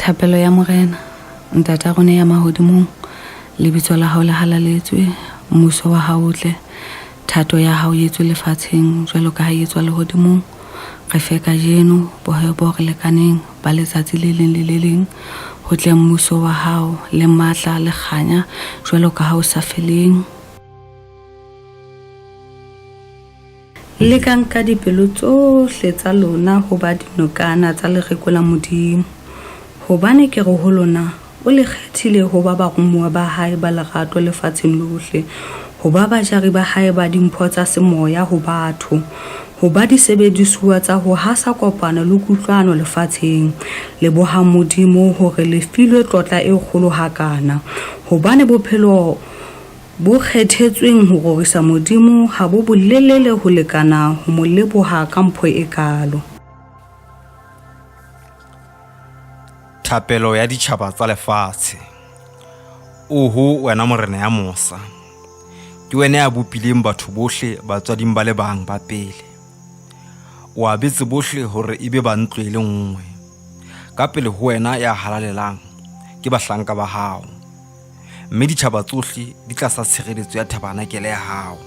Thapelo ya Morena, ntata rona ya mahodimong, lebitso la hao le halaletswe, mmuso wa hao tle, thato ya hao etswe lefatsheng jwalo ka ha e etswa lehodimong. Re fe kajeno bohe bo re lekaneng ba letsatsi le leng le le leng, ho tle mmuso wa hao le matla le kganya jwalo ka ha o sa feleng. Le ka nka dipelo tsohle tsa lona ho ba dinokana tsa lereko la Modimo, hobane ke re ho lona o le kgethile ho ba baromuwa ba hae ba lerato lefatsheng lohle, ho ba bajari ba hae ba dimpho tsa semoya ho batho, ho ba disebedisuwa tsa ho hasa kopano le kutlwano lefatsheng, le boha Modimo hore le filwe tlotla e kgolo hakana, hobane bophelo bo kgethetsweng ho rorisa Modimo ha bo bolelele ho lekana ho mo leboha ka mpho e kalo. Thapelo ya ditjhaba tsa lefatshe. Oho wena Morena ya Mosa, ke wena ya bopileng batho bohle batswading ba le bang ba pele. O abetse bohle hore ebe ba ntlo e le nngwe. Ka pele ho wena ya halalelang ke bahlanka ba hao, mme ditjhaba tsohle di tlasa tshireletso ya tabanakele ya hao.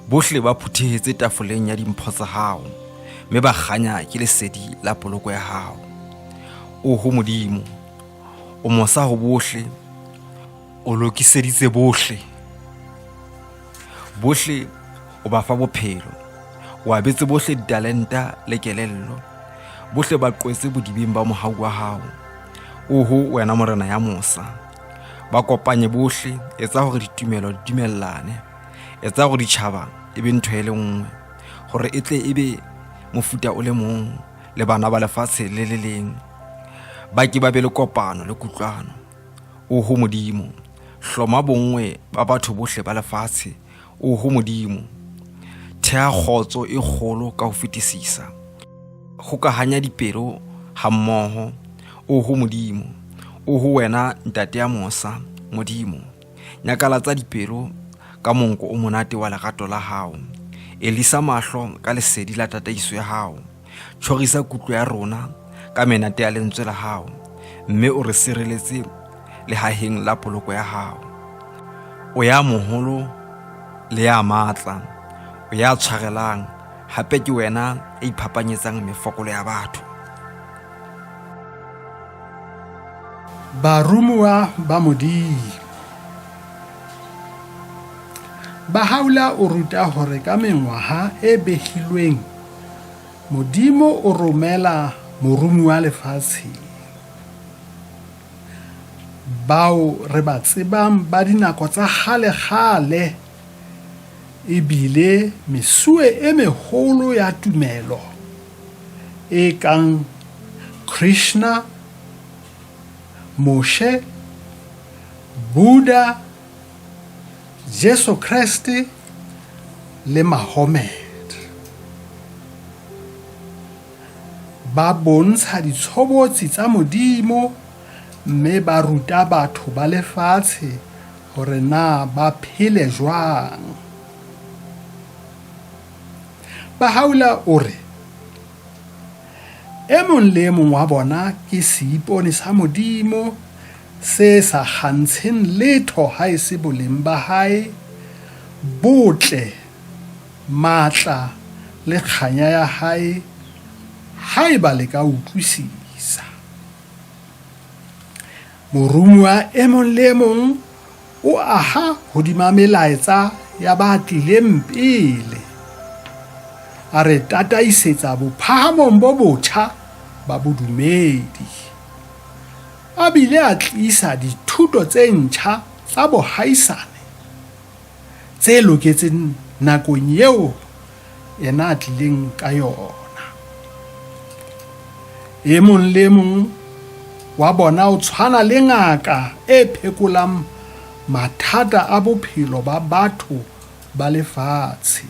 Bohle ba phuthehetse tafoleng ya dimpho tsa hao, mme ba kganya ke lesedi la poloko ya hao. Oho Modimo, o mosa ho bohle, o lokiseditse bohle. Bohle o ba fa bophelo, o abetse bohle ditalenta le kelello. Bohle ba qwetse bodibeng ba mohau wa hao. Oho wena Morena ya Mosa, ba kopanye bohle, etsa hore ditumelo di dumellane, etsa hore ditjhaba ebe ntho e le nngwe, hore e tle ebe mofuta o le mong le bana ba lefatshe le le leng, ba ke ba be le kopano le kutlwano. Oho Modimo, hloma bongwe ba batho bohle ba lefatshe. Oho Modimo, thea kgotso e kgolo ka ho fetisisa, hokahanya dipelo ha mmoho. Oho Modimo, oho wena ntate ya Mosa, Modimo, nyakalatsa dipelo ka monko o monate wa lerato la hao, elisa mahlo ka lesedi la tataiso ya hao, tshwarisa kutlo ya rona ka menate ya lentswe la hao, mme o re sireletse lehaheng la poloko ya hao. O ya moholo le ya matla, o ya tshwarelang, hape ke wena e iphapanyetsang mefokolo ya batho. Baromuwa ba Modimo. Bahaula o ruta hore ka mengwaha e behilweng Modimo o romela morumuwa lefatshe, bao re ba tsebang ba dinako tsa kgale ebile mesuwe e meholo ya tumelo e kang Krishna, Moshe, Buddha, Jesu Kriste le Mahomet. Ba bontsha ditshobotsi tsa Modimo, mme ba ruta batho ba lefatshe hore na ba phele jwang. Bahaula o re, e mong le mong wa bona ke seipone sa Modimo se sa kgantsheng letho ha e se boleng ba hae, botle, matla le kganya ya hae, haeba le ka utlwisisa. Morumuwa e mong le mong o aha hodima melaetsa ya ba tlileng pele, a re tataisetsa bophahamong bo botjha ba bodumedi, a bile a tlisa dithuto tse ntjha tsa bohaisane tse loketseng nakong eo yena a tlileng ka yona. E mong le mong wa bona o tshwana le ngaka e phekolang mathata a bophelo ba batho ba lefatshe.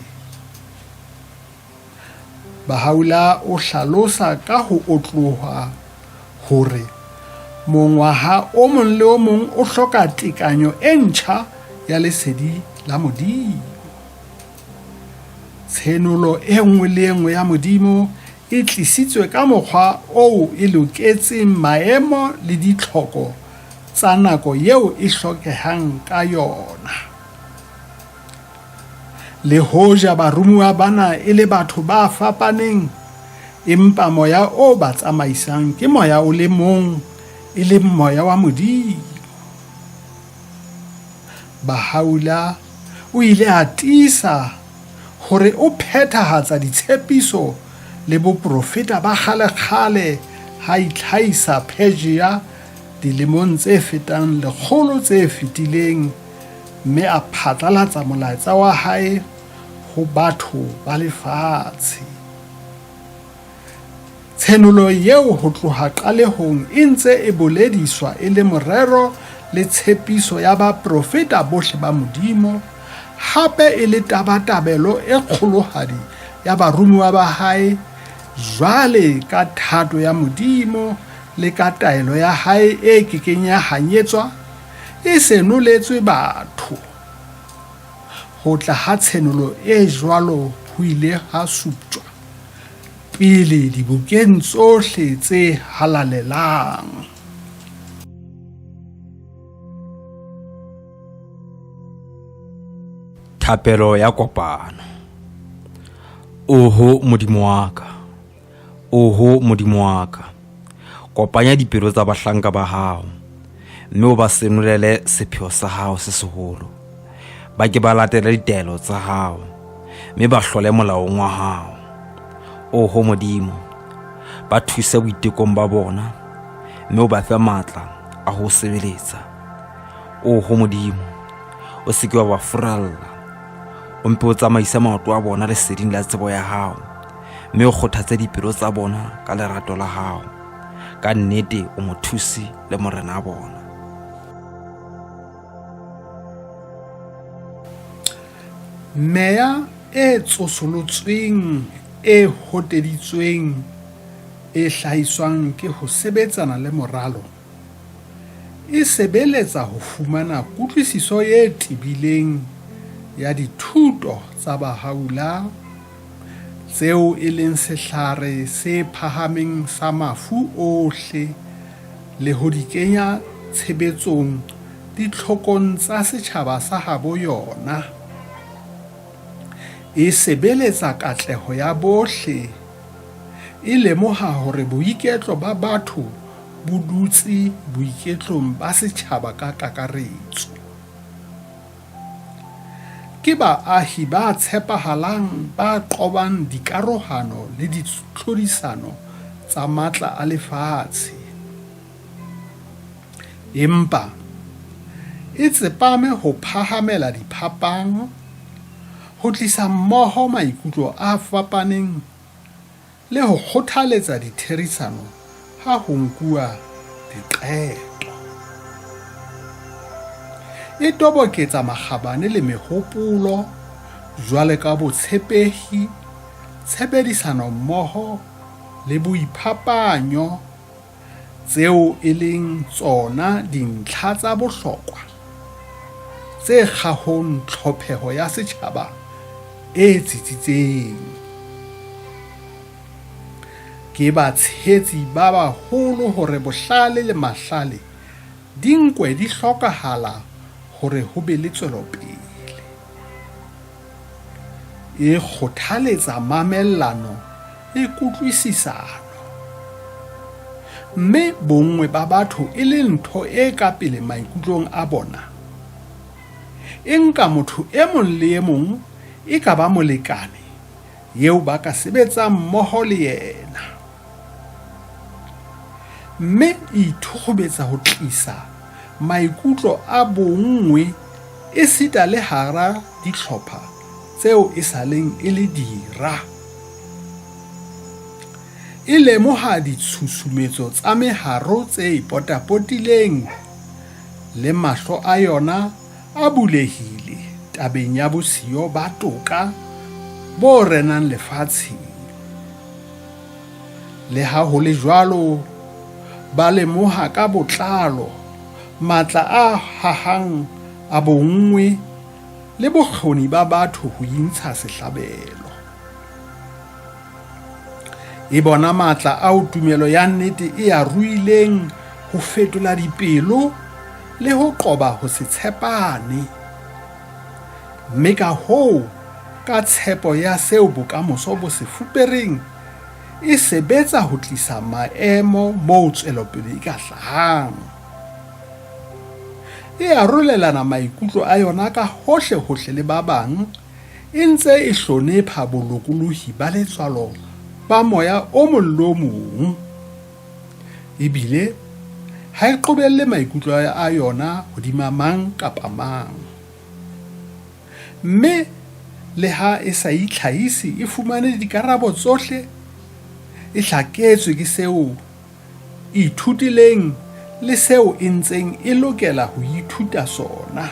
Bahaula o hlalosa ka ho otloha hore mongwaha o mong le o mong o hloka tekanyo e ntjha ya lesedi la Modimo. Tshenolo e nngwe le nngwe ya Modimo e tlisitswe ka mokgwa oo e loketseng maemo le ditlhoko tsa nako eo e hlokehang ka yona. Le hoja baromuwa bana e le batho ba fapaneng, empa moya o ba tsamaisang ke moya o le mong, e leng moya wa Modimo. Bahaula o ile a tiisa hore o phethahatsa ditshepiso le boprofeta ba kgale-kgale ha itlhahisa Persia dilemong tse fetang 100 tse fetileng, mme a phatlalatsa molaetsa wa hae ho batho ba lefatshe. Tshenolo eo ho tloha qalehong e ntse e bolediswa e le morero le tshepiso ya baprofeta bohle ba Modimo, hape e le tabatabelo e kgolohadi ya baromuwa ba hae, jwale ka thato ya Modimo le ka taelo ya hae e kekeng ya hanyetswa, e senoletswe batho. Ho tla ha tshenolo e jwalo ho ile ha suptjwa pele dibukeng tsohle tse halalelang. Thapelo ya kopano. Oho Modimo wa ka, oho Modimo wa ka, kopanya dipelo tsa bahlanka ba hao, mme o ba senolele sepheo sa hao se seholo. Ba ke ba latela ditaelo tsa hao, mme ba hlole molaong wa hao. Oho Modimo, ba thuse boitekong ba bona, mme o ba fe matla a ho sebeletsa. Oho Modimo, o se ke wa ba furalla, o mpe o tsamaise maoto a bona leseding la tsebo ya hao, mme o kgothatse dipelo tsa bona ka lerato la hao. Ka nnete o mothusi le morena a bona. Meya e tsosolotsweng, e hoteditsweng, e hlahiswang ke ho sebetsana le moralo, e sebeletsa ho fumana kutlwisiso e tebileng ya dithuto tsa bahaula, tseo e leng sehlare se phahameng sa mafu ohle, le ho di kenya tshebetsong ditlhokong tsa setjhaba sa habo yona. E sebeletsa katleho ya bohle, e lemoha hore boiketlo ba batho bo dutse boiketlong ba setjhaba ka kakaretso. Ke baahi ba tshepahalang ba qobang dikarohano le ditlhodisano tsa matla a lefatshe. Empa e tsepame ho phahamela diphapang, ho tlisa mmoho maikutlo a fapaneng, le ho kgothaletsa ditherisano ha ho nkuwa diqeto. E toboketsa makgabane le mehopolo, jwale ka botshepehi, tshebedisano mmoho le boiphapanyo, tseo e leng tsona dintlha tsa bohlokwa tse kgahong tlhopheho ya setjhaba e tsitsitseng. Ke batshehetsi ba baholo hore bohlale le mahlale di nkwe di hlokahala hore ho be le tswelopele. E kgothaletsa mamellano le kutlwisisano, mme bonngwe ba batho e le ntho e ka pele maikutlong a bona. E nka motho e mong le e mong e ka ba molekane eo ba ka sebetsang mmoho le yena, mme e ithokobetsa ho tlisa maikutlo a bonngwe e sita le hara dihlopha tseo e saleng e le dira. E lemoha ditshusumetso tsa meharo tse ipotapotileng, le mahlo a yona a bulehile tabeng ya bosio ba toka bo renang lefatsheng. Le ha ho le jwalo, ba lemoha ka botlalo matla a hahang a bonngwe le bokgoni ba batho ho intsha sehlabelo. e bona matla ao tumelo ya nnete e a ruileng ho fetola dipelo le ho qoba ho se tshepane. Mme ka hoo, ka tshepo ya seo bokamoso bo se fupereng, e sebetsa ho tlisa maemo moo tswelopele e ka hlahang. E arolelana maikutlo a yona ka hohle le ba bang, e ntse e hlonepha bolokolohi ba letswalo ba moya o mong le o mong. Ebile ha e qobelle maikutlo a yona hodima mang kapa mang. Mme le ha e sa itlhahisi e fumane dikarabo tsohle, e hlaketswe ke seo e ithutileng le seo e ntseng e lokela ho ithuta sona.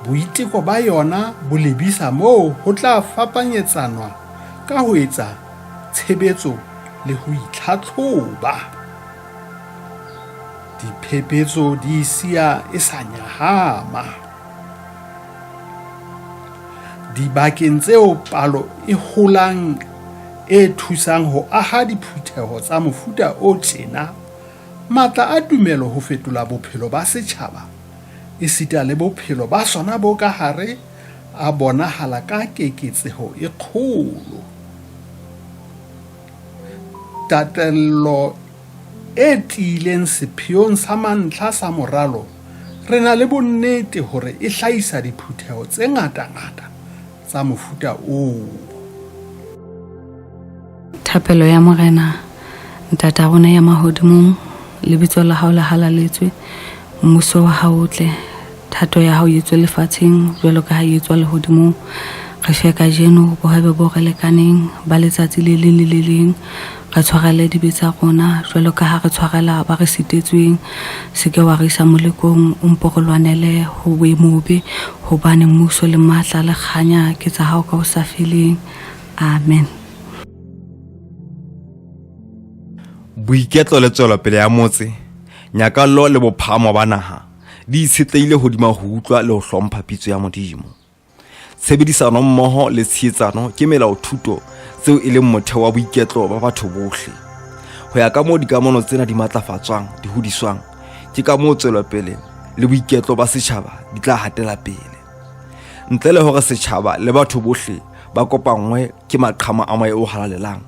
Boiteko ba yona bo lebisa moo ho tla fapanyetsanwa ka ho etsa tshebetso le ho itlhatlhoba. Diphephetso di siya e sa nyahama. Dibakeng tseo palo e holang e thusang ho aha diphutheho tsa mofuta o tjena, matla a tumelo ho fetola bophelo ba setjhaba esita le bophelo ba sona bo ka hare a bonahala ka keketseho e kgolo. Tatello e tiileng sepheong sa mantlha sa moralo, re na le bonnete hore e hlahisa diphutheho tse ngata tsa mofuta oo. Thapelo ya Morena, ntata rona ya mahodimong, lebitso la hao le halaletswe, mmuso wa hao o tle, thato ya hao e etswe lefatsheng jwalo ka ha e etswa lehodimong. Re fe kajeno bohabe bo re lekaneng ba letsatsi le leng le le leng. Re tshwarele dibe tsa rona jwalo ka ha re tshwarela ba re sitetsweng. Se ke wa re isa molekong, o mpo re lwanele ho boemobe, hobane mmuso le matla le kganya ke tsa hao ka o sa feleng. Amen. Boiketlo le tswelopele ya motse, nyakallo le bophamo ba naha di itshetlehile hodima ho utlwa le ho hlompha pitso ya Modimo. Tshebedisano mmoho le tshietsano ke melaothuto tseo e leng motheo wa boiketlo ba batho bohle. Ho ya ka moo dikamano tsena di matlafatswang, di hodiswang, ke ka moo tswelopele le boiketlo ba setjhaba di tla hatela pele. Ntle le hore setjhaba le batho bohle ba kopangwe ke maqhama a moya o halalelang,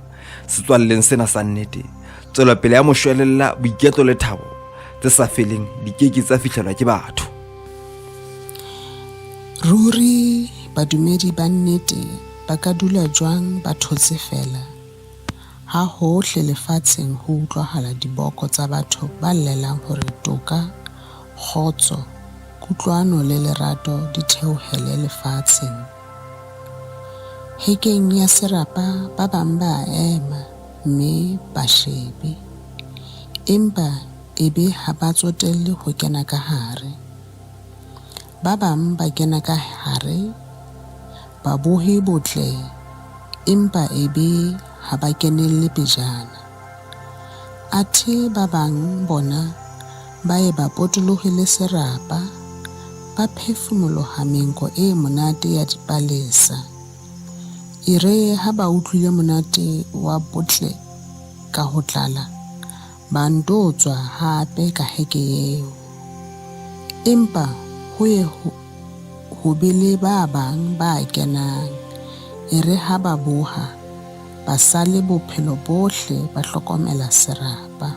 setswalleng sena sa nnete, tswelopele ya moshwelella, boiketlo le thabo tse sa feleng di keke tsa fihlelwa ke batho. Ruri badumedi ba nnete ba ka dula jwang ba thotse fela ha hohle lefatsheng ho utlwahala diboko tsa batho ba llelang hore toka, kgotso, kutlwano le lerato di theohele lefatsheng. Hekeng ya serapa ba bang ba ema mme ba shebe, empa ebe ha ba tsotelle ho kena ka hare. Ba bang ba kena ka hare, ba bohe botle, empa ebe ha ba kenelle pejana. Athe ba bang bona ba e ba potolohile serapa, ba phefumoloha menko e monate ya dipalesa. Ire ha ba utlwile monate wa botle ka ho tlala, ba ntotswa hape ka heke eo. Empa ho ye ho be le ba bang ba kenang, ere ha ba boha, ba sale bophelo bohle ba hlokomela serapa.